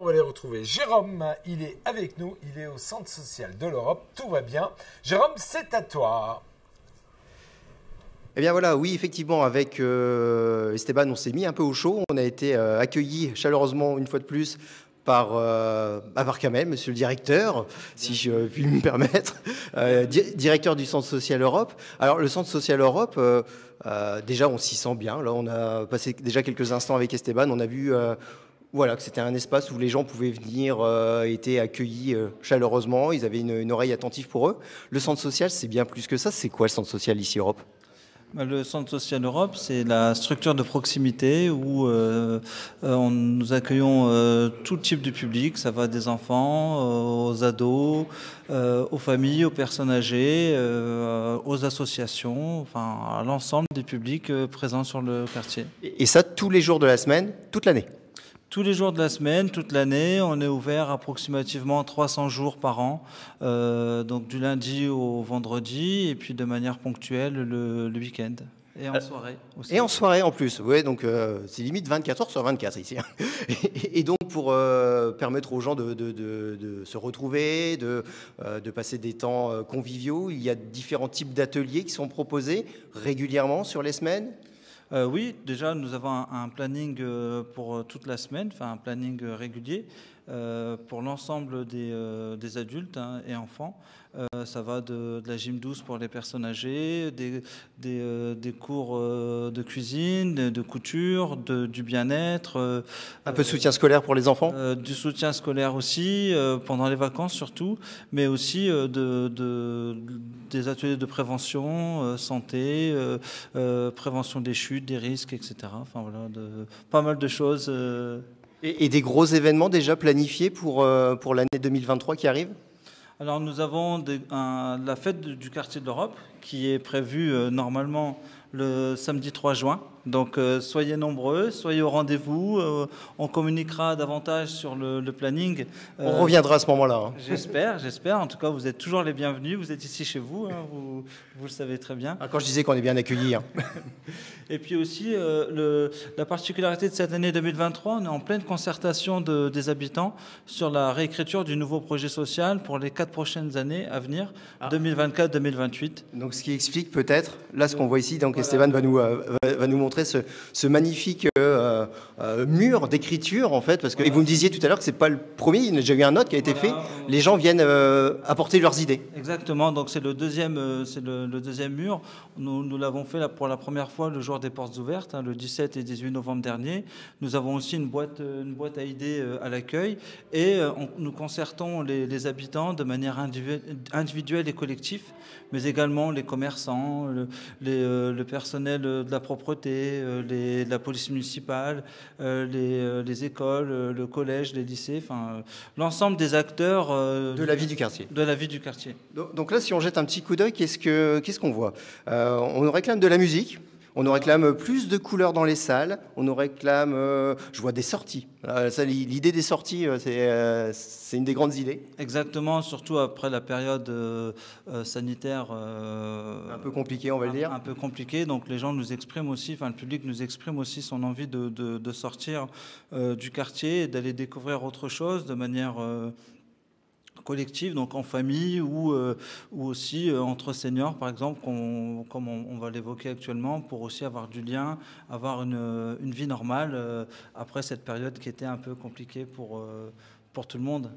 On va les retrouver. Jérôme, il est avec nous, il est au Centre social de l'Europe, tout va bien. Jérôme, c'est à toi. Eh bien voilà, oui, effectivement, avec Esteban, on s'est mis un peu au chaud. On a été accueillis chaleureusement une fois de plus par Kamel, monsieur le directeur, si je puis me permettre, directeur du Centre social Europe. Alors le Centre social Europe, déjà on s'y sent bien. Là, on a passé déjà quelques instants avec Esteban. On a vu voilà, que c'était un espace où les gens pouvaient venir, étaient accueillis chaleureusement. Ils avaient une oreille attentive pour eux. Le Centre social, c'est bien plus que ça. C'est quoi le Centre social ici Europe ? Le Centre social Europe, c'est la structure de proximité où nous accueillons tout type de public. Ça va des enfants aux ados, aux familles, aux personnes âgées, aux associations, enfin à l'ensemble des publics présents sur le quartier. Et ça, tous les jours de la semaine, toute l'année ? Tous les jours de la semaine, toute l'année, on est ouvert approximativement 300 jours par an, donc du lundi au vendredi, et puis de manière ponctuelle le week-end. Et en soirée aussi. Et en soirée en plus, oui, donc c'est limite 24 heures sur 24 ici. Et donc pour permettre aux gens de se retrouver, de passer des temps conviviaux, il y a différents types d'ateliers qui sont proposés régulièrement sur les semaines. Oui, déjà nous avons un planning pour toute la semaine, enfin un planning régulier pour l'ensemble des adultes et enfants. Ça va de la gym douce pour les personnes âgées, des cours de cuisine, de couture, du bien-être. Un peu de soutien scolaire pour les enfants. Du soutien scolaire aussi, pendant les vacances surtout, mais aussi des ateliers de prévention, santé, prévention des chutes, des risques, etc. Enfin voilà, pas mal de choses. Et des gros événements déjà planifiés pour l'année 2023 qui arrive ? Alors nous avons la fête du quartier de l'Europe qui est prévue normalement le samedi 3 juin. Donc soyez nombreux, soyez au rendez-vous. On communiquera davantage sur le planning. On reviendra à ce moment-là. Hein. J'espère. En tout cas, vous êtes toujours les bienvenus. Vous êtes ici chez vous, hein, vous le savez très bien. Quand je disais qu'on est bien accueillis. Hein. Et puis aussi, la particularité de cette année 2023, on est en pleine concertation des habitants sur la réécriture du nouveau projet social pour les 4 prochaines années à venir, 2024-2028. Donc ce qui explique peut-être, là ce qu'on voit ici, donc Esteban va nous montrer ce magnifique mur d'écriture en fait, parce que et vous me disiez tout à l'heure que c'est pas le premier, il y en a déjà eu un autre qui a été fait. Les gens viennent apporter leurs idées. Exactement, donc c'est le deuxième mur. Nous l'avons fait pour la première fois le jour des portes ouvertes, le 17 et 18 novembre dernier. Nous avons aussi une boîte à idées à l'accueil et nous concertons les habitants de manière individuelle et collective, mais également les commerçants, le personnel de la propreté, la police municipale, les écoles, le collège, les lycées, enfin l'ensemble des acteurs de la vie du quartier. De la vie du quartier. Donc là, si on jette un petit coup d'œil, qu'est-ce qu'on voit ? On nous réclame de la musique. On nous réclame plus de couleurs dans les salles. On nous réclame, je vois des sorties. L'idée des sorties, c'est une des grandes idées. Exactement, surtout après la période sanitaire. Un peu compliquée, on va le dire. Un peu compliquée, donc les gens nous expriment aussi, enfin le public nous exprime aussi son envie de sortir du quartier et d'aller découvrir autre chose de manière collective, donc en famille ou aussi entre seniors, par exemple, comme on va l'évoquer actuellement, pour aussi avoir du lien, avoir une vie normale après cette période qui était un peu compliquée pour tout le monde.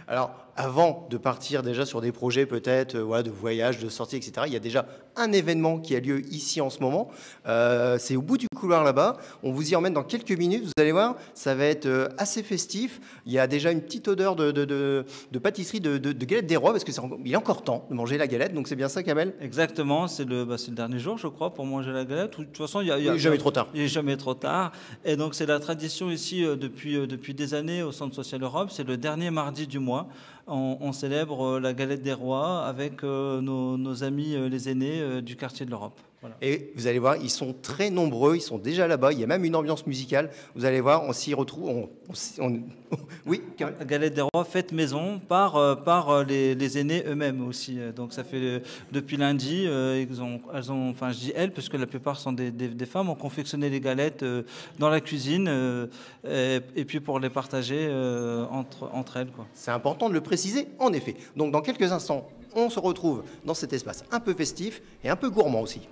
Alors, avant de partir déjà sur des projets peut-être de voyage, de sortie, etc., il y a déjà un événement qui a lieu ici en ce moment. C'est au bout du couloir là-bas. On vous y emmène dans quelques minutes. Vous allez voir, ça va être assez festif. Il y a déjà une petite odeur de pâtisserie, de galette des rois, parce qu'il est encore temps de manger la galette. Donc c'est bien ça, Kamel ? Exactement. C'est le dernier jour, je crois, pour manger la galette. De toute façon, il n'est jamais trop tard. Il n'est jamais trop tard. Et donc c'est la tradition ici depuis des années au Centre social Europe. C'est le dernier mardi du mois. On célèbre la galette des rois avec nos amis les aînés du quartier de l'Europe. Voilà. Et vous allez voir, ils sont très nombreux, ils sont déjà là-bas. Il y a même une ambiance musicale. Vous allez voir, on s'y retrouve. Oui, Kamel. La galette des rois faite maison par les aînés eux-mêmes aussi. Donc ça fait depuis lundi, elles ont, enfin je dis elles, parce que la plupart sont des femmes, ont confectionné les galettes dans la cuisine et puis pour les partager entre elles, quoi. C'est important de le préciser, en effet. Donc dans quelques instants, on se retrouve dans cet espace un peu festif et un peu gourmand aussi.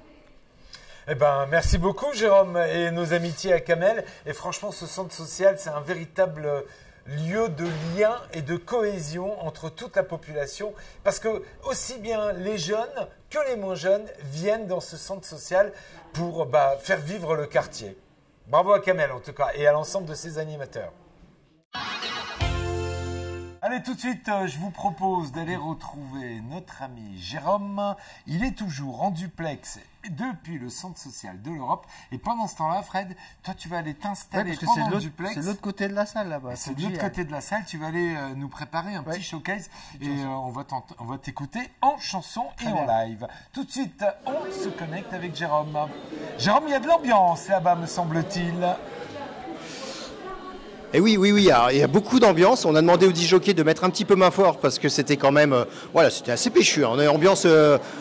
Eh ben, merci beaucoup, Jérôme, et nos amitiés à Kamel. Et franchement, ce centre social, c'est un véritable lieu de lien et de cohésion entre toute la population. Parce que aussi bien les jeunes que les moins jeunes viennent dans ce centre social pour faire vivre le quartier. Bravo à Kamel, en tout cas, et à l'ensemble de ses animateurs. Allez, tout de suite, je vous propose d'aller retrouver notre ami Jérôme. Il est toujours en duplex depuis le centre social de l'Europe. Et pendant ce temps-là, Fred, toi, tu vas aller t'installer pendant le duplex. C'est l'autre côté de la salle là-bas. C'est de l'autre côté de la salle. Tu vas aller nous préparer un petit showcase. Et on va t'écouter en chanson et en live. Tout de suite, on se connecte avec Jérôme. Jérôme, il y a de l'ambiance là-bas, me semble-t-il. Et oui, alors, il y a beaucoup d'ambiance. On a demandé aux disjockeys de mettre un petit peu main fort parce que c'était quand même, voilà, c'était assez péchu. On a ambiance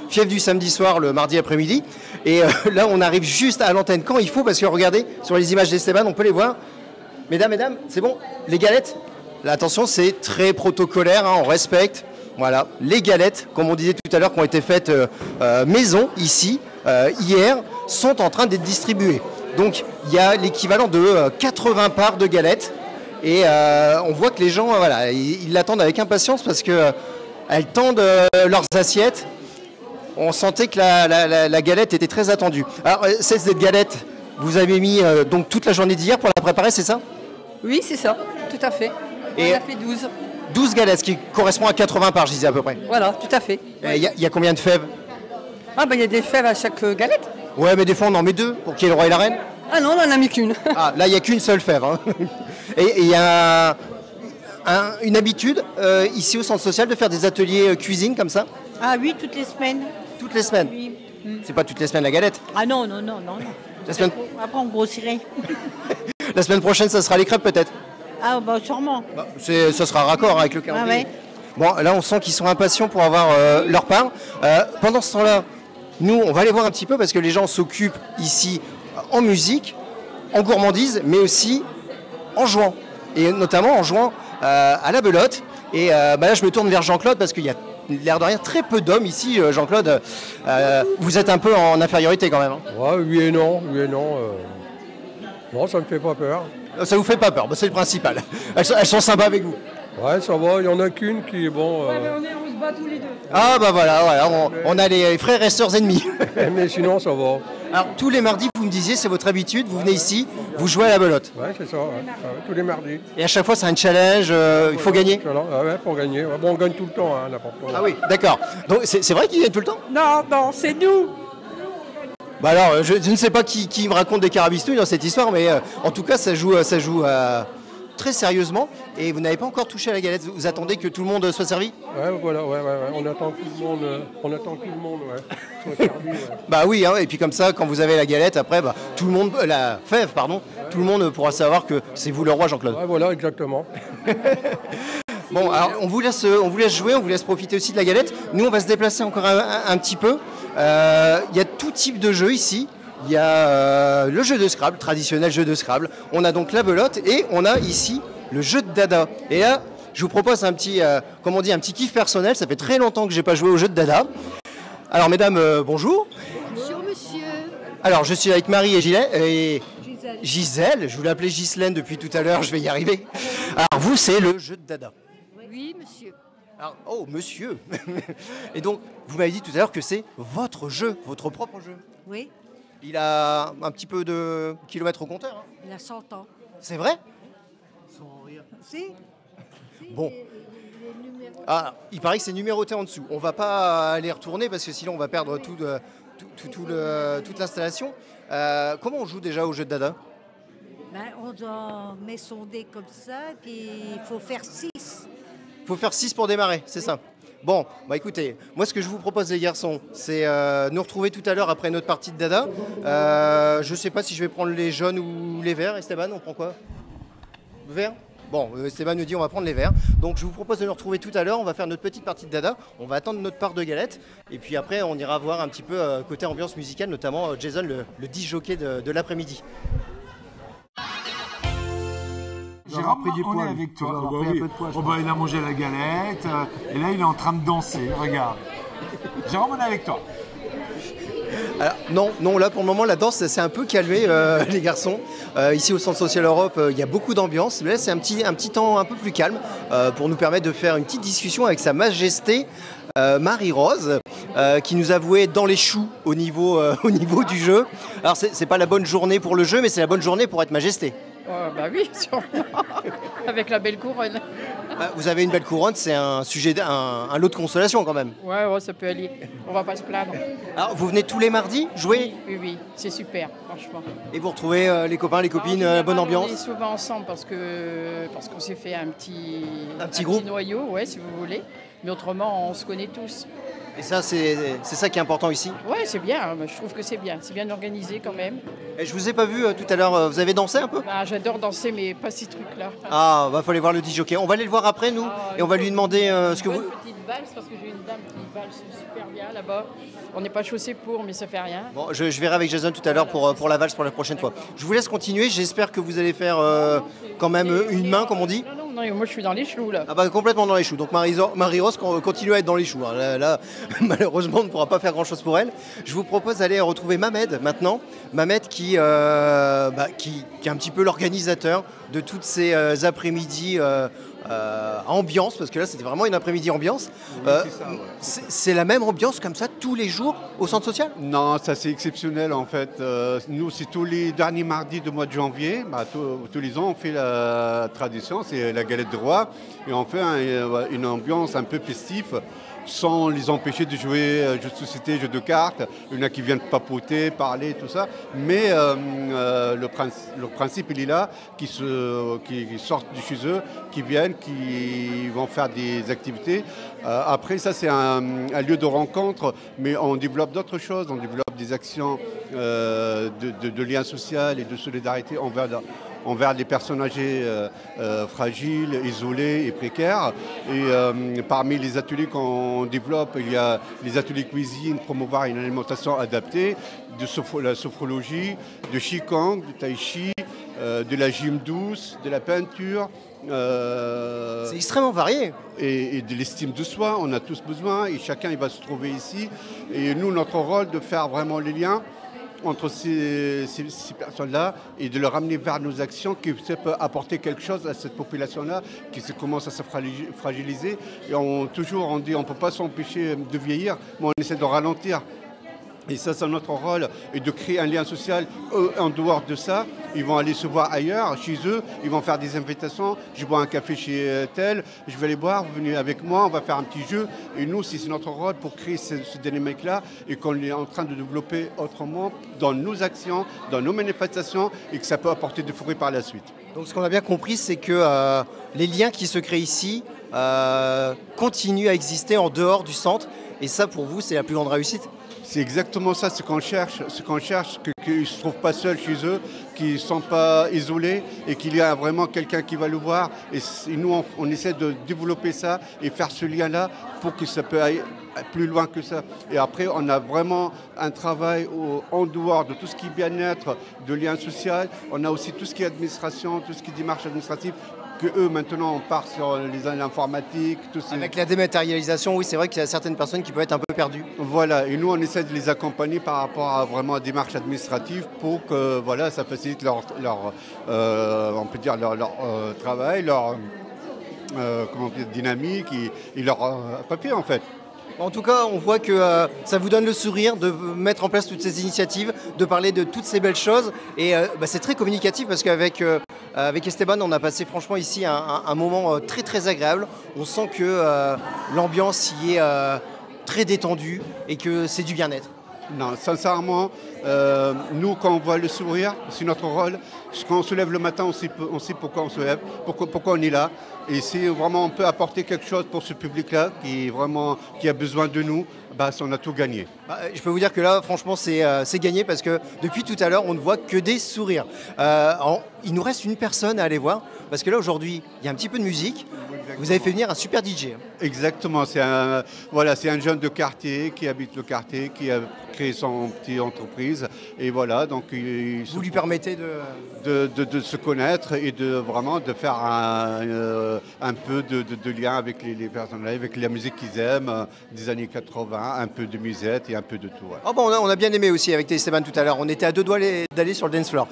fièvre du samedi soir, le mardi après-midi. Et là, on arrive juste à l'antenne quand il faut parce que regardez, sur les images d'Esteban, on peut les voir. Mesdames, c'est bon. Les galettes, là, attention, c'est très protocolaire, hein, on respecte. Voilà, les galettes, comme on disait tout à l'heure, qui ont été faites maison ici, hier, sont en train d'être distribuées. Donc, il y a l'équivalent de 80 parts de galettes. Et on voit que les gens, voilà, ils l'attendent avec impatience parce qu'elles tendent leurs assiettes. On sentait que la galette était très attendue. Alors, cette galette, vous avez mis donc toute la journée d'hier pour la préparer, c'est ça? Oui, c'est ça, tout à fait. Et on a fait 12. 12 galettes, ce qui correspond à 80 parts, je disais à peu près. Voilà, tout à fait. Il y a combien de fèves? Ah, il y a des fèves à chaque galette. Ouais, mais des fois on en met deux pour qu'il y ait le roi et la reine. Ah non, on n'en a mis qu'une. Ah, là, il n'y a qu'une seule fève. Hein. Et il y a une habitude ici au centre social de faire des ateliers cuisine comme ça? Ah oui, toutes les semaines. Toutes les semaines? Oui. C'est pas toutes les semaines la galette? Ah non. La semaine... Après, on grossirait. La semaine prochaine, ça sera les crêpes peut-être? Ah bah sûrement. Bah, ça sera raccord avec le calendrier. Ah ouais. Bon, là, on sent qu'ils sont impatients pour avoir leur part. Pendant ce temps-là, nous, on va aller voir un petit peu parce que les gens s'occupent ici en musique, en gourmandise, mais aussi en jouant. Et notamment en jouant à la belote. Et là, je me tourne vers Jean-Claude parce qu'il y a l'air de rien très peu d'hommes ici. Jean-Claude, vous êtes un peu en infériorité quand même. Hein. Ouais, oui et non. Non, ça ne me fait pas peur. Ça vous fait pas peur, c'est le principal. Elles sont sympas avec vous. Ouais, ça va, il y en a qu'une qui est bon. Ouais, on se bat tous les deux. Ah bah voilà, on a les frères et sœurs ennemis. Mais sinon, ça va. Alors tous les mardis, vous me disiez, c'est votre habitude, vous venez ici, vous jouez à la belote. Ouais, c'est ça, ouais. Tous les mardis. Et à chaque fois, c'est un challenge, il faut gagner. Ouais, pour gagner. Ouais, bon, on gagne tout le temps, hein, n'importe quoi. Ah oui, d'accord. Donc c'est vrai qu'il gagne tout le temps? Non, c'est nous. Bah alors, je ne sais pas qui me raconte des carabistouilles dans cette histoire, mais en tout cas, ça joue très sérieusement. Et vous n'avez pas encore touché à la galette. Vous attendez que tout le monde soit servi? Ouais, voilà, ouais. On attend que tout le monde, soit servi, ouais. Bah oui, hein, et puis comme ça, quand vous avez la galette, après, tout le monde, la fève, pardon, tout le monde pourra savoir que c'est vous le roi, Jean-Claude. Ouais, voilà, exactement. Bon, alors on vous laisse jouer, on vous laisse profiter aussi de la galette. Nous, on va se déplacer encore un petit peu. Il y a tout type de jeux ici. Il y a le jeu de Scrabble, traditionnel jeu de Scrabble. On a donc la belote et on a ici le jeu de Dada. Et là, je vous propose un petit, un petit kiff personnel. Ça fait très longtemps que je n'ai pas joué au jeu de Dada. Alors, mesdames, bonjour. Bonjour, monsieur. Alors, je suis avec Marie et Gisèle. Je voulais appeler Ghislaine depuis tout à l'heure, je vais y arriver. Alors, vous, c'est le jeu de Dada. Oui, monsieur. Alors, oh, monsieur. Et donc, vous m'avez dit tout à l'heure que c'est votre jeu, votre propre jeu. Oui, Il a un petit peu de kilomètres au compteur. Hein. il a 100 ans. C'est vrai? Si. Bon. Les numéros. Ah, il paraît que c'est numéroté en dessous. On va pas aller retourner parce que sinon on va perdre toute l'installation. Comment on joue déjà au jeu de Dada? On met son dé comme ça, puis il faut faire 6. Il faut faire 6 pour démarrer, c'est ça. Bon, bah écoutez, moi ce que je vous propose les garçons, c'est nous retrouver tout à l'heure après notre partie de dada. Je sais pas si je vais prendre les jaunes ou les verts. Esteban, on prend quoi? Vert? Bon, Esteban nous dit on va prendre les verts. Donc je vous propose de nous retrouver tout à l'heure. On va faire notre petite partie de dada. On va attendre notre part de galette. Et puis après, on ira voir un petit peu côté ambiance musicale, notamment Jason, le disc-jockey de l'après-midi. Jérôme, pris du on poil. est avec toi. Bah oui. Oh bah, il a mangé la galette et là il est en train de danser, regarde. Jérôme, on est avec toi. Alors, non, là pour le moment la danse c'est un peu calmé les garçons. Ici au Centre Social Europe, il y a beaucoup d'ambiance. Mais là c'est un petit temps un peu plus calme pour nous permettre de faire une petite discussion avec Sa Majesté Marie-Rose qui nous a voué dans les choux au niveau du jeu. Alors c'est pas la bonne journée pour le jeu, mais c'est la bonne journée pour être Majesté. Bah oui, sûrement. Avec la belle couronne. Vous avez une belle couronne, c'est un sujet, un lot de consolation quand même. Ouais, ça peut aller. On va pas se plaindre. Alors vous venez tous les mardis jouer Oui, c'est super, franchement. et vous retrouvez les copains, les copines, bonne ambiance. On est souvent ensemble parce qu'on s'est fait un petit groupe noyau, ouais, si vous voulez. Mais autrement, on se connaît tous. Et ça, c'est ça qui est important ici. Ouais, c'est bien. Je trouve que c'est bien. C'est bien organisé quand même. Et je vous ai pas vu tout à l'heure. Vous avez dansé un peu? J'adore danser, mais pas ces trucs-là. Ah, va falloir voir le disjockey. On va aller le voir après, nous, et on va lui demander ce que vous... Une petite valse, parce que j'ai une dame qui valse super bien là-bas. On n'est pas chaussé pour, mais ça fait rien. Bon, je verrai avec Jason tout à l'heure pour la valse pour la prochaine fois. Je vous laisse continuer. J'espère que vous allez faire quand même une main, comme on dit. Non, moi je suis dans les choux là. Ah bah complètement dans les choux. Donc Marie-Rose continue à être dans les choux. Là, malheureusement, on ne pourra pas faire grand-chose pour elle. Je vous propose d'aller retrouver Mamed maintenant. Mamed qui est un petit peu l'organisateur de toutes ces après-midi ambiance, parce que là c'était vraiment une après-midi ambiance. C'est la même ambiance comme ça tous les jours au centre social? Non, ça c'est exceptionnel en fait. Nous, c'est tous les derniers mardis du mois de janvier. Tous les ans, on fait la tradition, c'est la galette de roi. Et on fait une ambiance un peu festive, sans les empêcher de jouer jeux de société, jeux de cartes. Il y en a qui viennent papoter, parler, tout ça. Mais le principe, il est là, qui sortent de chez eux, qui viennent, qui vont faire des activités. Après, ça, c'est un lieu de rencontre, mais on développe d'autres choses. On développe des actions de lien social et de solidarité envers les personnes âgées fragiles, isolées et précaires. Et parmi les ateliers qu'on développe, il y a les ateliers cuisine, promouvoir une alimentation adaptée, la sophrologie, de Qigong, du Tai Chi, de la gym douce, de la peinture. C'est extrêmement varié. Et de l'estime de soi, on a tous besoin et chacun il va se trouver ici. Et nous, notre rôle de faire vraiment les liens entre ces personnes-là et de les ramener vers nos actions qui peuvent apporter quelque chose à cette population-là qui commence à se fragiliser. Et on dit on ne peut pas s'empêcher de vieillir, mais on essaie de ralentir. Et ça, c'est notre rôle, et de créer un lien social. En dehors de ça, ils vont aller se voir ailleurs, chez eux, ils vont faire des invitations. Je bois un café chez tel, je vais aller boire, vous venez avec moi, on va faire un petit jeu. Et nous, c'est notre rôle pour créer ce dynamique-là et qu'on est en train de développer autrement dans nos actions, dans nos manifestations, et que ça peut apporter des fruits par la suite. Donc ce qu'on a bien compris, c'est que les liens qui se créent ici continuent à exister en dehors du centre. Et ça, pour vous, c'est la plus grande réussite? C'est exactement ça, ce qu'on cherche, qu'ils ne se trouvent pas seuls chez eux, qu'ils ne sont pas isolés et qu'il y a vraiment quelqu'un qui va le voir. Et nous, on essaie de développer ça et faire ce lien-là pour que ça peut aller plus loin que ça. Et après, on a vraiment un travail en dehors de tout ce qui est bien-être, de lien social. On a aussi tout ce qui est administration, tout ce qui est démarche administrative. Que eux, maintenant, on part sur l'informatique. Avec la dématérialisation, oui, c'est vrai qu'il y a certaines personnes qui peuvent être un peu perdues. Voilà, et nous, on essaie de les accompagner par rapport à vraiment des démarches administratives pour que voilà, ça facilite leur travail, leur dynamique et leur papier, en fait. En tout cas, on voit que ça vous donne le sourire de mettre en place toutes ces initiatives, de parler de toutes ces belles choses. Et c'est très communicatif parce qu'avec Esteban, on a passé franchement ici un moment très très agréable. On sent que l'ambiance y est très détendue et que c'est du bien-être. Non, sincèrement, nous, quand on voit le sourire, c'est notre rôle. Quand on se lève le matin, on sait pourquoi on se lève, pourquoi on est là. Et si vraiment on peut apporter quelque chose pour ce public-là, qui a besoin de nous, bah, on a tout gagné. Je peux vous dire que là, franchement, c'est gagné parce que depuis tout à l'heure, on ne voit que des sourires. Il nous reste une personne à aller voir parce que là, aujourd'hui, il y a un petit peu de musique. Vous avez fait venir un super DJ. Exactement, c'est un jeune de quartier qui habite le quartier, qui a créé son petite entreprise. Et voilà, donc vous lui permettez de se connaître et de faire un peu de lien avec les personnes, avec la musique qu'ils aiment, des années 80, un peu de musette et un peu de tout. Ouais. Oh bon, on a bien aimé aussi avec Esteban tout à l'heure. On était à 2 doigts d'aller sur le dance floor.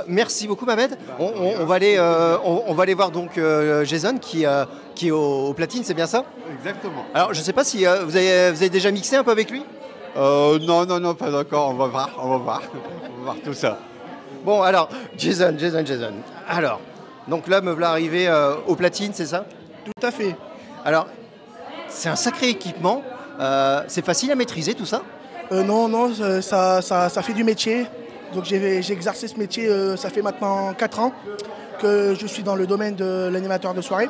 Merci beaucoup, Mohamed. On va aller voir donc Jason qui est au platine, c'est bien ça? Exactement. Alors, je ne sais pas si vous avez déjà mixé un peu avec lui? Non, pas encore. On va voir tout ça. Bon, alors, Jason. Alors, donc là, me voilà arrivé au platine, c'est ça? Tout à fait. Alors, c'est un sacré équipement. C'est facile à maîtriser tout ça? Non, ça fait du métier. Donc j'ai exercé ce métier, ça fait maintenant 4 ans que je suis dans le domaine de l'animateur de soirée.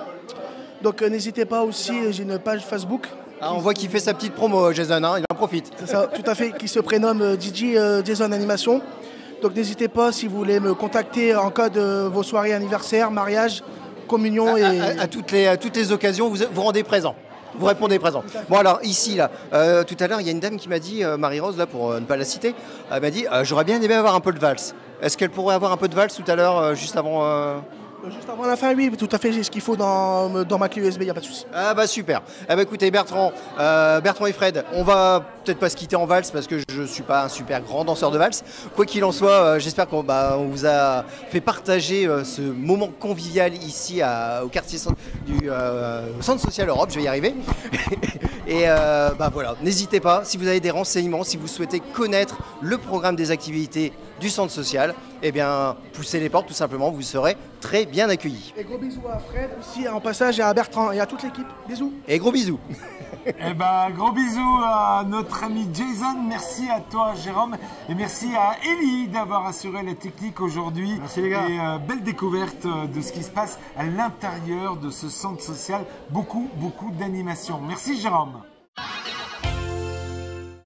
Donc n'hésitez pas aussi, j'ai une page Facebook. On voit qu'il fait sa petite promo, Jason, hein, il en profite. C'est ça, tout à fait, qui se prénomme DJ Jason Animation. Donc n'hésitez pas si vous voulez me contacter en cas de vos soirées anniversaires, mariage, communion et... À toutes les occasions, vous rendez présent. Vous répondez présent. Bon alors ici là, tout à l'heure il y a une dame qui m'a dit, Marie-Rose là pour ne pas la citer, elle m'a dit j'aurais bien aimé avoir un peu de valse. Est-ce qu'elle pourrait avoir un peu de valse tout à l'heure juste avant Juste avant la fin, oui, tout à fait, j'ai ce qu'il faut dans ma clé USB, il n'y a pas de souci. Ah bah super. Ah bah écoutez Bertrand et Fred, on va peut-être pas se quitter en valse parce que je suis pas un super grand danseur de valse. Quoi qu'il en soit, j'espère qu'on vous a fait partager ce moment convivial ici au quartier du Centre Social Europe, je vais y arriver. Et voilà, n'hésitez pas, si vous avez des renseignements, si vous souhaitez connaître le programme des activités du Centre Social, eh bien poussez les portes tout simplement, vous serez très bien accueillis. Et gros bisous à Fred aussi en passage et à Bertrand et à toute l'équipe. Bisous. Et gros bisous. Eh ben, gros bisous à notre ami Jason, merci à toi Jérôme et merci à Ellie d'avoir assuré la technique aujourd'hui. Merci les gars. Et belle découverte de ce qui se passe à l'intérieur de ce centre social, beaucoup d'animation. Merci Jérôme.